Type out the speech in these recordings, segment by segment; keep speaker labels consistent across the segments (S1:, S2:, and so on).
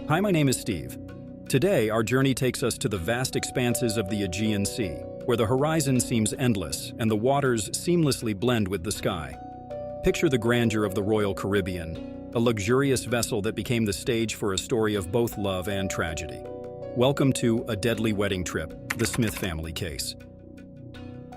S1: Hi, my name is Steve. Today, our journey takes us to the vast expanses of the Aegean Sea, where the horizon seems endless and the waters seamlessly blend with the sky. Picture the grandeur of the Royal Caribbean, a luxurious vessel that became the stage for a story of both love and tragedy. Welcome to A Deadly Wedding Trip, the Smith family case.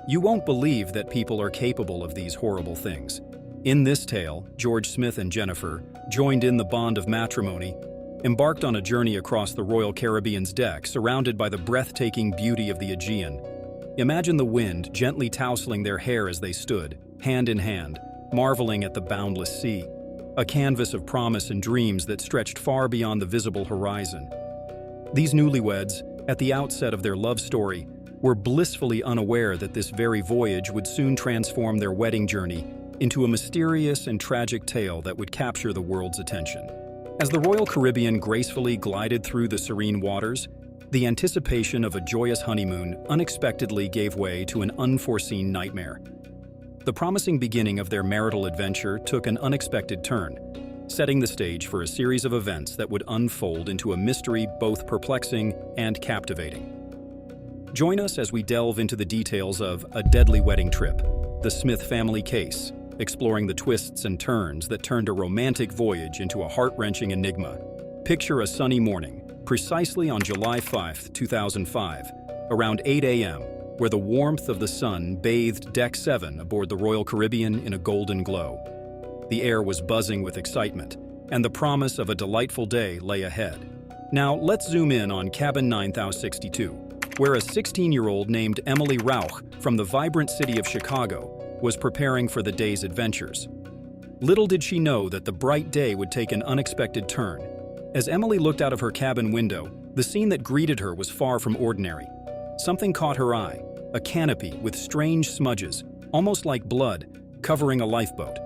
S1: You won't believe that people are capable of these horrible things. In this tale, George Smith and Jennifer, joined in the bond of matrimony, embarked on a journey across the Royal Caribbean's deck, surrounded by the breathtaking beauty of the Aegean. Imagine the wind gently tousling their hair as they stood, hand in hand, marveling at the boundless sea, a canvas of promise and dreams that stretched far beyond the visible horizon. These newlyweds, at the outset of their love story, were blissfully unaware that this very voyage would soon transform their wedding journey into a mysterious and tragic tale that would capture the world's attention. As the Royal Caribbean gracefully glided through the serene waters, the anticipation of a joyous honeymoon unexpectedly gave way to an unforeseen nightmare. The promising beginning of their marital adventure took an unexpected turn, setting the stage for a series of events that would unfold into a mystery both perplexing and captivating. Join us as we delve into the details of A Deadly Wedding Trip, the Smith family case, exploring the twists and turns that turned a romantic voyage into a heart-wrenching enigma. Picture a sunny morning, precisely on July 5, 2005, around 8 a.m., where the warmth of the sun bathed Deck 7 aboard the Royal Caribbean in a golden glow. The air was buzzing with excitement, and the promise of a delightful day lay ahead. Now, let's zoom in on cabin 9062, where a 16-year-old named Emily Rauch from the vibrant city of Chicago was preparing for the day's adventures. Little did she know that the bright day would take an unexpected turn. As Emily looked out of her cabin window, the scene that greeted her was far from ordinary. Something caught her eye, a canopy with strange smudges, almost like blood, covering a lifeboat.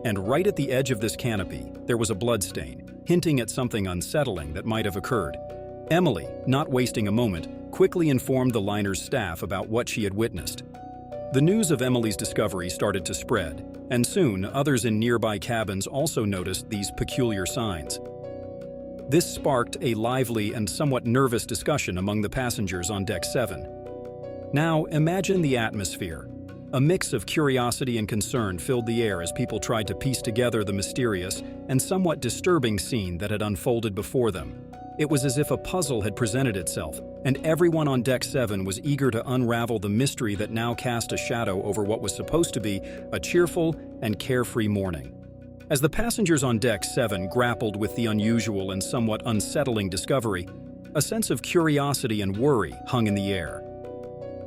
S1: And right at the edge of this canopy, there was a bloodstain, hinting at something unsettling that might have occurred. Emily, not wasting a moment, quickly informed the liner's staff about what she had witnessed. The news of Emily's discovery started to spread, and soon others in nearby cabins also noticed these peculiar signs. This sparked a lively and somewhat nervous discussion among the passengers on Deck 7. Now, imagine the atmosphere. A mix of curiosity and concern filled the air as people tried to piece together the mysterious and somewhat disturbing scene that had unfolded before them. It was as if a puzzle had presented itself, and everyone on Deck 7 was eager to unravel the mystery that now cast a shadow over what was supposed to be a cheerful and carefree morning. As the passengers on Deck 7 grappled with the unusual and somewhat unsettling discovery, a sense of curiosity and worry hung in the air.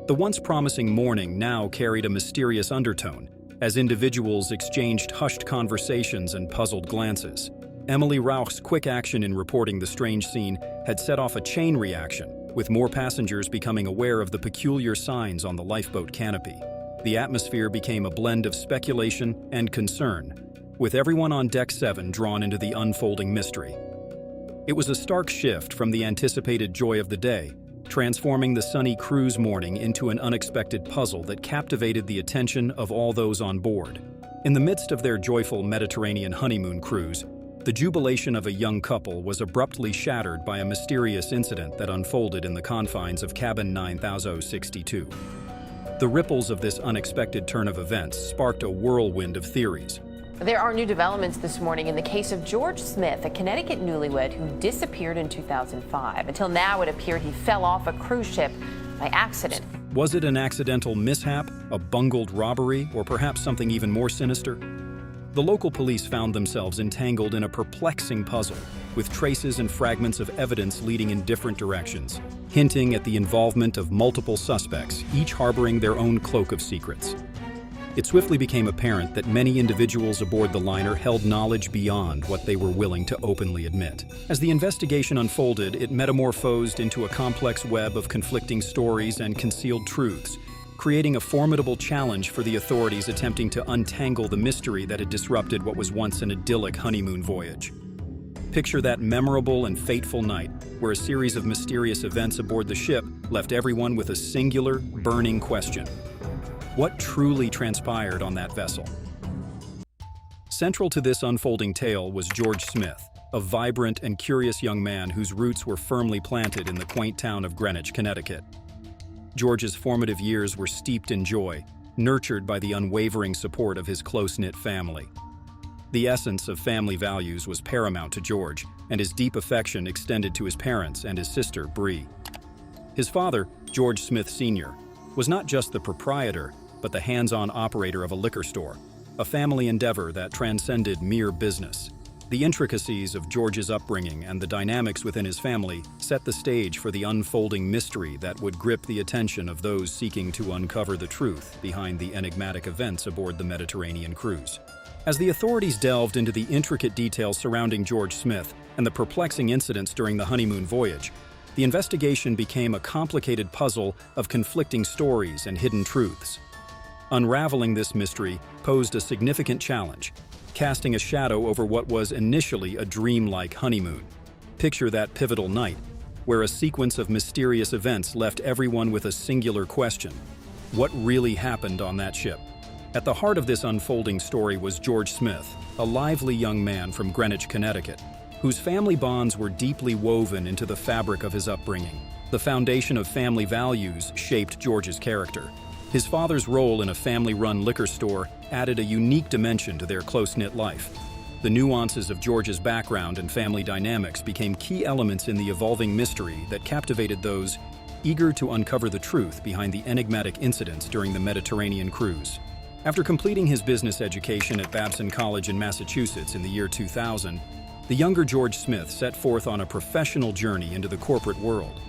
S1: The once promising morning now carried a mysterious undertone, as individuals exchanged hushed conversations and puzzled glances. Emily Rauch's quick action in reporting the strange scene had set off a chain reaction, with more passengers becoming aware of the peculiar signs on the lifeboat canopy. The atmosphere became a blend of speculation and concern, with everyone on Deck 7 drawn into the unfolding mystery. It was a stark shift from the anticipated joy of the day, transforming the sunny cruise morning into an unexpected puzzle that captivated the attention of all those on board. In the midst of their joyful Mediterranean honeymoon cruise, the jubilation of a young couple was abruptly shattered by a mysterious incident that unfolded in the confines of cabin 9062. The ripples of this unexpected turn of events sparked a whirlwind of theories.
S2: There are new developments this morning in the case of George Smith, a Connecticut newlywed who disappeared in 2005. Until now, it appeared he fell off a cruise ship by accident.
S1: Was it an accidental mishap, a bungled robbery, or perhaps something even more sinister? The local police found themselves entangled in a perplexing puzzle, with traces and fragments of evidence leading in different directions, hinting at the involvement of multiple suspects, each harboring their own cloak of secrets. It swiftly became apparent that many individuals aboard the liner held knowledge beyond what they were willing to openly admit. As the investigation unfolded, it metamorphosed into a complex web of conflicting stories and concealed truths, creating a formidable challenge for the authorities attempting to untangle the mystery that had disrupted what was once an idyllic honeymoon voyage. Picture that memorable and fateful night, where a series of mysterious events aboard the ship left everyone with a singular, burning question. What truly transpired on that vessel? Central to this unfolding tale was George Smith, a vibrant and curious young man whose roots were firmly planted in the quaint town of Greenwich, Connecticut. George's formative years were steeped in joy, nurtured by the unwavering support of his close-knit family. The essence of family values was paramount to George, and his deep affection extended to his parents and his sister, Bree. His father, George Smith Sr., was not just the proprietor, but the hands-on operator of a liquor store, a family endeavor that transcended mere business. The intricacies of George's upbringing and the dynamics within his family set the stage for the unfolding mystery that would grip the attention of those seeking to uncover the truth behind the enigmatic events aboard the Mediterranean cruise. As the authorities delved into the intricate details surrounding George Smith and the perplexing incidents during the honeymoon voyage, the investigation became a complicated puzzle of conflicting stories and hidden truths. Unraveling this mystery posed a significant challenge, casting a shadow over what was initially a dreamlike honeymoon. Picture that pivotal night, where a sequence of mysterious events left everyone with a singular question: what really happened on that ship? At the heart of this unfolding story was George Smith, a lively young man from Greenwich, Connecticut, whose family bonds were deeply woven into the fabric of his upbringing. The foundation of family values shaped George's character. His father's role in a family-run liquor store added a unique dimension to their close-knit life. The nuances of George's background and family dynamics became key elements in the evolving mystery that captivated those eager to uncover the truth behind the enigmatic incidents during the Mediterranean cruise. After completing his business education at Babson College in Massachusetts in the year 2000, the younger George Smith set forth on a professional journey into the corporate world.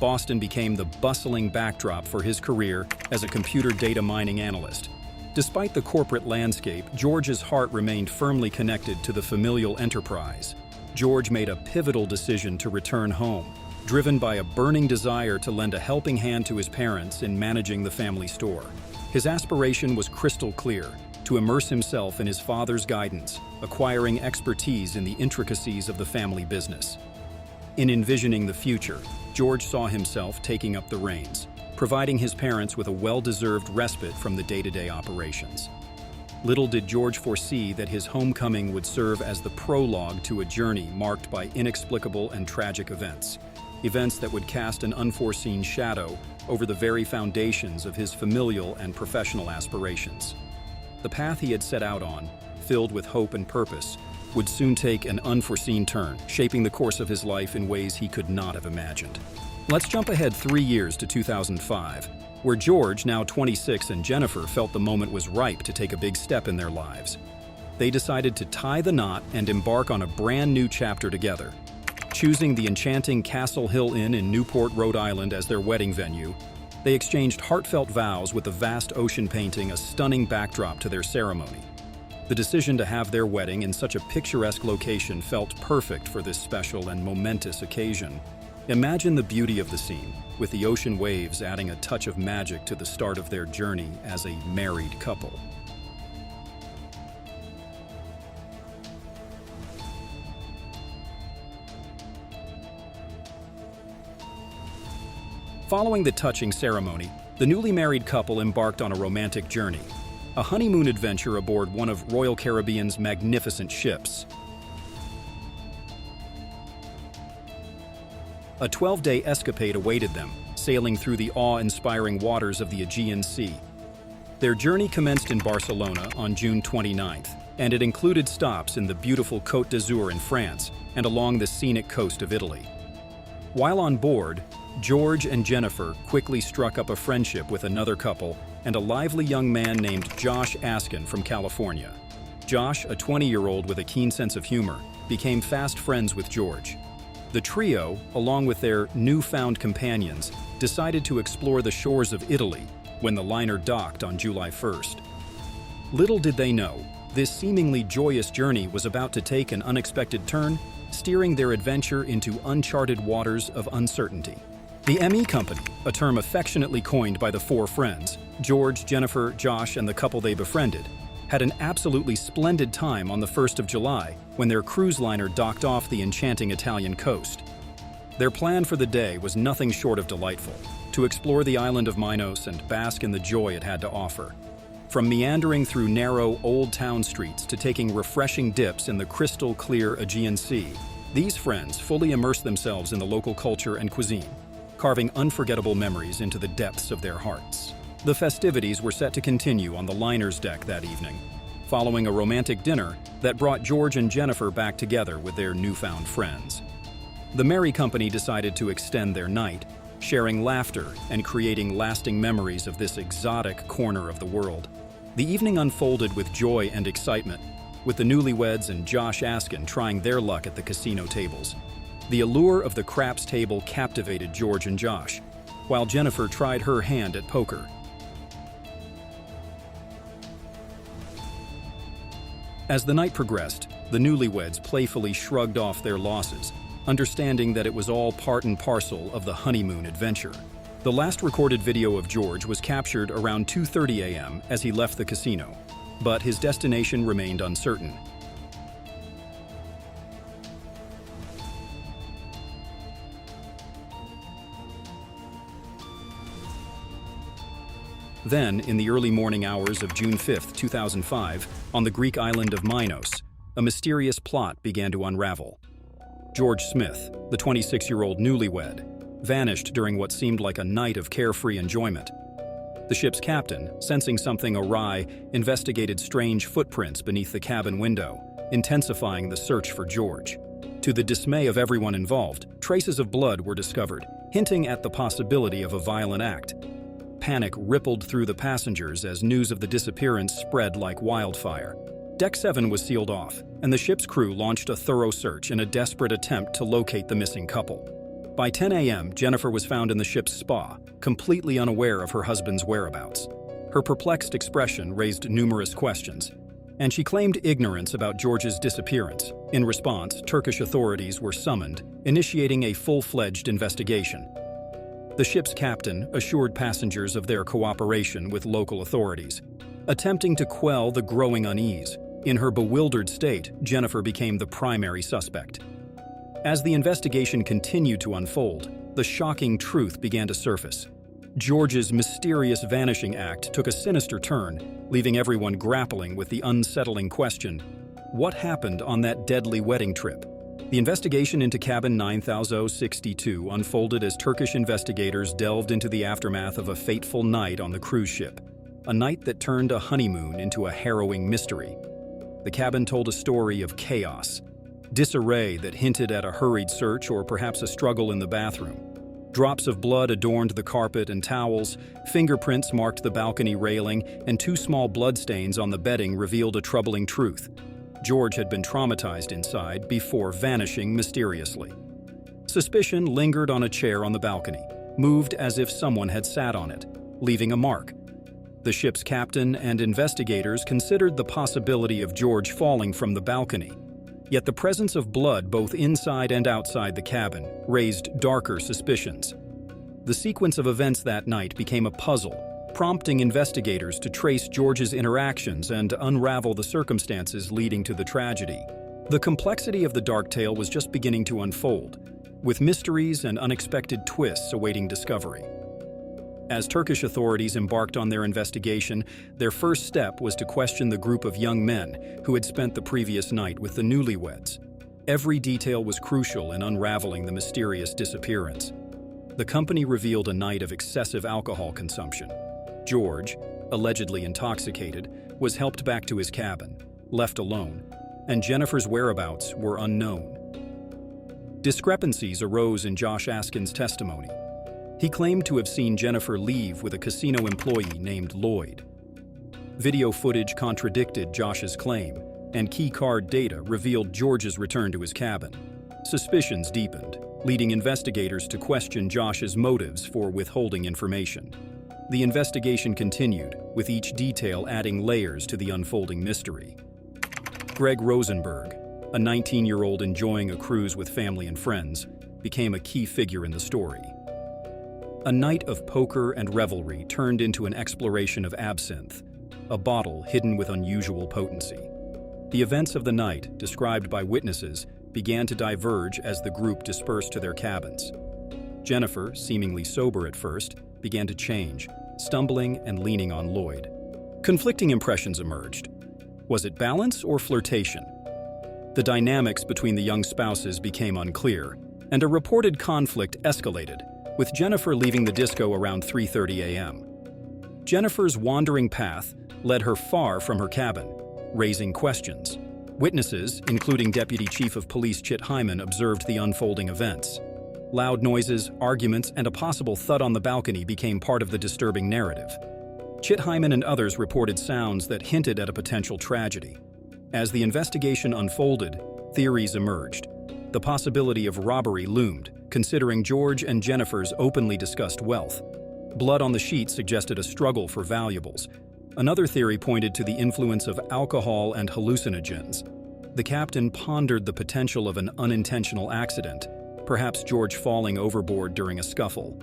S1: Boston became the bustling backdrop for his career as a computer data mining analyst. Despite the corporate landscape, George's heart remained firmly connected to the familial enterprise. George made a pivotal decision to return home, driven by a burning desire to lend a helping hand to his parents in managing the family store. His aspiration was crystal clear: to immerse himself in his father's guidance, acquiring expertise in the intricacies of the family business. In envisioning the future, George saw himself taking up the reins, providing his parents with a well-deserved respite from the day-to-day operations. Little did George foresee that his homecoming would serve as the prologue to a journey marked by inexplicable and tragic events that would cast an unforeseen shadow over the very foundations of his familial and professional aspirations. The path he had set out on, filled with hope and purpose, would soon take an unforeseen turn, shaping the course of his life in ways he could not have imagined. Let's jump ahead 3 years to 2005, where George, now 26, and Jennifer felt the moment was ripe to take a big step in their lives. They decided to tie the knot and embark on a brand new chapter together. Choosing the enchanting Castle Hill Inn in Newport, Rhode Island as their wedding venue, they exchanged heartfelt vows with the vast ocean painting a stunning backdrop to their ceremony. The decision to have their wedding in such a picturesque location felt perfect for this special and momentous occasion. Imagine the beauty of the scene, with the ocean waves adding a touch of magic to the start of their journey as a married couple. Following the touching ceremony, the newly married couple embarked on a romantic journey, a honeymoon adventure aboard one of Royal Caribbean's magnificent ships. A 12-day escapade awaited them, sailing through the awe-inspiring waters of the Aegean Sea. Their journey commenced in Barcelona on June 29th, and it included stops in the beautiful Côte d'Azur in France and along the scenic coast of Italy. While on board, George and Jennifer quickly struck up a friendship with another couple and a lively young man named Josh Askin from California. Josh, a 20-year-old with a keen sense of humor, became fast friends with George. The trio, along with their newfound companions, decided to explore the shores of Italy when the liner docked on July 1st. Little did they know, this seemingly joyous journey was about to take an unexpected turn, steering their adventure into uncharted waters of uncertainty. The ME Company, a term affectionately coined by the four friends, George, Jennifer, Josh, and the couple they befriended, had an absolutely splendid time on the 1st of July when their cruise liner docked off the enchanting Italian coast. Their plan for the day was nothing short of delightful: to explore the island of Minos and bask in the joy it had to offer. From meandering through narrow, old town streets to taking refreshing dips in the crystal-clear Aegean Sea, these friends fully immerse themselves in the local culture and cuisine, carving unforgettable memories into the depths of their hearts. The festivities were set to continue on the liner's deck that evening, following a romantic dinner that brought George and Jennifer back together with their newfound friends. The merry company decided to extend their night, sharing laughter and creating lasting memories of this exotic corner of the world. The evening unfolded with joy and excitement, with the newlyweds and Josh Askin trying their luck at the casino tables. The allure of the craps table captivated George and Josh, while Jennifer tried her hand at poker. As the night progressed, the newlyweds playfully shrugged off their losses, understanding that it was all part and parcel of the honeymoon adventure. The last recorded video of George was captured around 2:30 a.m. as he left the casino, but his destination remained uncertain. Then, in the early morning hours of June 5, 2005, on the Greek island of Minos, a mysterious plot began to unravel. George Smith, the 26-year-old newlywed, vanished during what seemed like a night of carefree enjoyment. The ship's captain, sensing something awry, investigated strange footprints beneath the cabin window, intensifying the search for George. To the dismay of everyone involved, traces of blood were discovered, hinting at the possibility of a violent act. Panic rippled through the passengers as news of the disappearance spread like wildfire. Deck 7 was sealed off, and the ship's crew launched a thorough search in a desperate attempt to locate the missing couple. By 10 a.m., Jennifer was found in the ship's spa, completely unaware of her husband's whereabouts. Her perplexed expression raised numerous questions, and she claimed ignorance about George's disappearance. In response, Turkish authorities were summoned, initiating a full-fledged investigation. The ship's captain assured passengers of their cooperation with local authorities, attempting to quell the growing unease. In her bewildered state, Jennifer became the primary suspect. As the investigation continued to unfold, the shocking truth began to surface. George's mysterious vanishing act took a sinister turn, leaving everyone grappling with the unsettling question: what happened on that deadly wedding trip? The investigation into cabin 9062 unfolded as Turkish investigators delved into the aftermath of a fateful night on the cruise ship, a night that turned a honeymoon into a harrowing mystery. The cabin told a story of chaos, disarray that hinted at a hurried search or perhaps a struggle in the bathroom. Drops of blood adorned the carpet and towels, fingerprints marked the balcony railing, and two small bloodstains on the bedding revealed a troubling truth. George had been traumatized inside before vanishing mysteriously. Suspicion lingered on a chair on the balcony, moved as if someone had sat on it, leaving a mark. The ship's captain and investigators considered the possibility of George falling from the balcony. Yet the presence of blood both inside and outside the cabin raised darker suspicions. The sequence of events that night became a puzzle, prompting investigators to trace George's interactions and unravel the circumstances leading to the tragedy. The complexity of the dark tale was just beginning to unfold, with mysteries and unexpected twists awaiting discovery. As Turkish authorities embarked on their investigation, their first step was to question the group of young men who had spent the previous night with the newlyweds. Every detail was crucial in unraveling the mysterious disappearance. The company revealed a night of excessive alcohol consumption. George, allegedly intoxicated, was helped back to his cabin, left alone, and Jennifer's whereabouts were unknown. Discrepancies arose in Josh Askin's testimony. He claimed to have seen Jennifer leave with a casino employee named Lloyd. Video footage contradicted Josh's claim, and key card data revealed George's return to his cabin. Suspicions deepened, leading investigators to question Josh's motives for withholding information. The investigation continued, with each detail adding layers to the unfolding mystery. Greg Rosenberg, a 19-year-old enjoying a cruise with family and friends, became a key figure in the story. A night of poker and revelry turned into an exploration of absinthe, a bottle hidden with unusual potency. The events of the night, described by witnesses, began to diverge as the group dispersed to their cabins. Jennifer, seemingly sober at first, began to change, stumbling and leaning on Lloyd. Conflicting impressions emerged. Was it balance or flirtation? The dynamics between the young spouses became unclear, and a reported conflict escalated, with Jennifer leaving the disco around 3:30 a.m. Jennifer's wandering path led her far from her cabin, raising questions. Witnesses, including Deputy Chief of Police Chit Hyman, observed the unfolding events. Loud noises, arguments, and a possible thud on the balcony became part of the disturbing narrative. Chit Hyman and others reported sounds that hinted at a potential tragedy. As the investigation unfolded, theories emerged. The possibility of robbery loomed, considering George and Jennifer's openly discussed wealth. Blood on the sheet suggested a struggle for valuables. Another theory pointed to the influence of alcohol and hallucinogens. The captain pondered the potential of an unintentional accident, perhaps George falling overboard during a scuffle.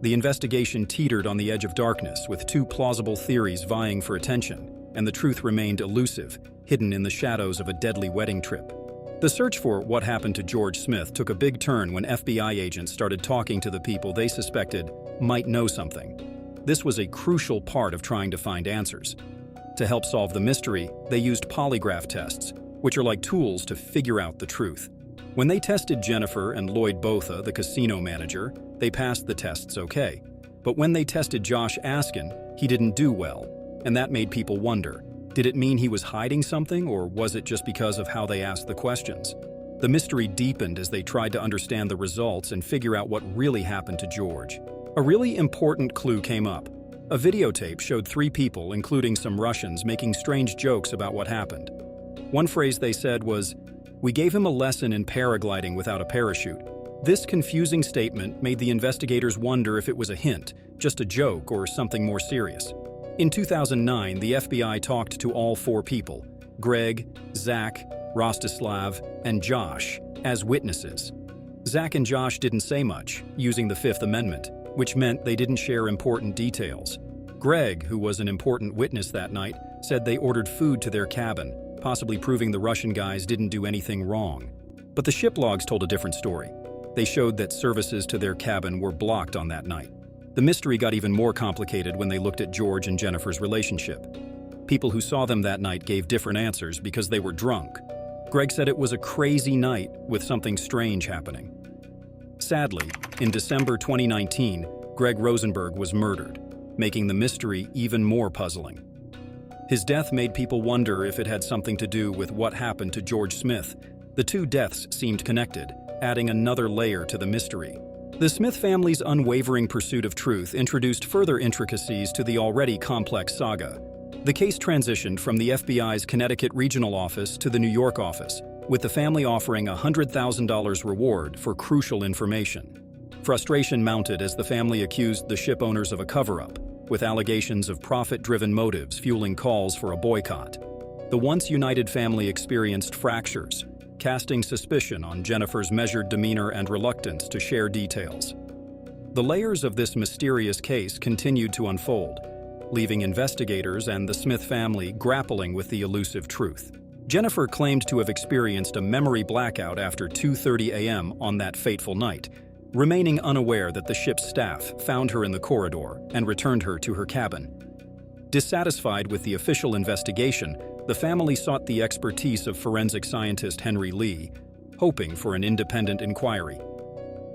S1: The investigation teetered on the edge of darkness, with two plausible theories vying for attention, and the truth remained elusive, hidden in the shadows of a deadly wedding trip. The search for what happened to George Smith took a big turn when FBI agents started talking to the people they suspected might know something. This was a crucial part of trying to find answers. To help solve the mystery, they used polygraph tests, which are like tools to figure out the truth. When they tested Jennifer and Lloyd Botha, the casino manager, they passed the tests okay. But when they tested Josh Askin, he didn't do well, and that made people wonder. Did it mean he was hiding something, or was it just because of how they asked the questions? The mystery deepened as they tried to understand the results and figure out what really happened to George. A really important clue came up. A videotape showed three people, including some Russians, making strange jokes about what happened. One phrase they said was, "We gave him a lesson in paragliding without a parachute." This confusing statement made the investigators wonder if it was a hint, just a joke, or something more serious. In 2009, the FBI talked to all four people, Greg, Zach, Rostislav, and Josh, as witnesses. Zach and Josh didn't say much, using the Fifth Amendment, which meant they didn't share important details. Greg, who was an important witness that night, said they ordered food to their cabin, possibly proving the Russian guys didn't do anything wrong. But the ship logs told a different story. They showed that services to their cabin were blocked on that night. The mystery got even more complicated when they looked at George and Jennifer's relationship. People who saw them that night gave different answers because they were drunk. Greg said it was a crazy night with something strange happening. Sadly, in December 2019, Greg Rosenberg was murdered, making the mystery even more puzzling. His death made people wonder if it had something to do with what happened to George Smith. The two deaths seemed connected, adding another layer to the mystery. The Smith family's unwavering pursuit of truth introduced further intricacies to the already complex saga. The case transitioned from the FBI's Connecticut regional office to the New York office, with the family offering a $100,000 reward for crucial information. Frustration mounted as the family accused the ship owners of a cover-up, with allegations of profit-driven motives fueling calls for a boycott. The once united family experienced fractures, casting suspicion on Jennifer's measured demeanor and reluctance to share details. The layers of this mysterious case continued to unfold, leaving investigators and the Smith family grappling with the elusive truth. Jennifer claimed to have experienced a memory blackout after 2:30 a.m. on that fateful night, remaining unaware that the ship's staff found her in the corridor and returned her to her cabin. Dissatisfied with the official investigation, the family sought the expertise of forensic scientist Henry Lee, hoping for an independent inquiry.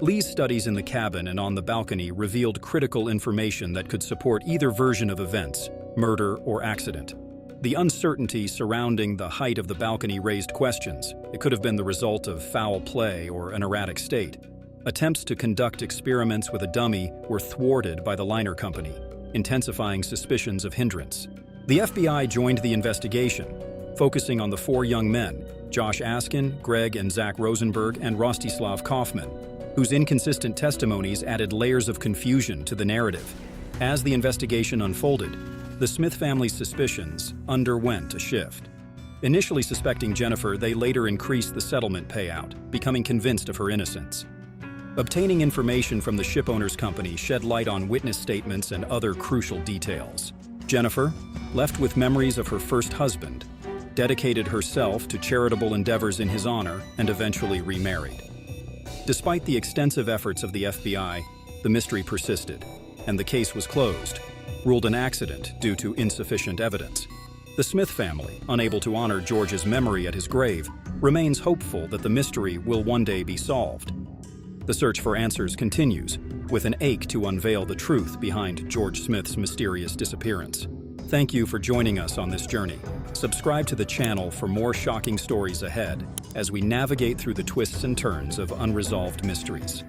S1: Lee's studies in the cabin and on the balcony revealed critical information that could support either version of events, murder or accident. The uncertainty surrounding the height of the balcony raised questions. It could have been the result of foul play or an erratic state. Attempts to conduct experiments with a dummy were thwarted by the liner company, intensifying suspicions of hindrance. The FBI joined the investigation, focusing on the four young men, Josh Askin, Greg and Zach Rosenberg, and Rostislav Kaufman, whose inconsistent testimonies added layers of confusion to the narrative. As the investigation unfolded, the Smith family's suspicions underwent a shift. Initially suspecting Jennifer, they later increased the settlement payout, becoming convinced of her innocence. Obtaining information from the shipowner's company shed light on witness statements and other crucial details. Jennifer, left with memories of her first husband, dedicated herself to charitable endeavors in his honor and eventually remarried. Despite the extensive efforts of the FBI, the mystery persisted, and the case was closed, ruled an accident due to insufficient evidence. The Smith family, unable to honor George's memory at his grave, remains hopeful that the mystery will one day be solved. The search for answers continues, with an ache to unveil the truth behind George Smith's mysterious disappearance. Thank you for joining us on this journey. Subscribe to the channel for more shocking stories ahead as we navigate through the twists and turns of unresolved mysteries.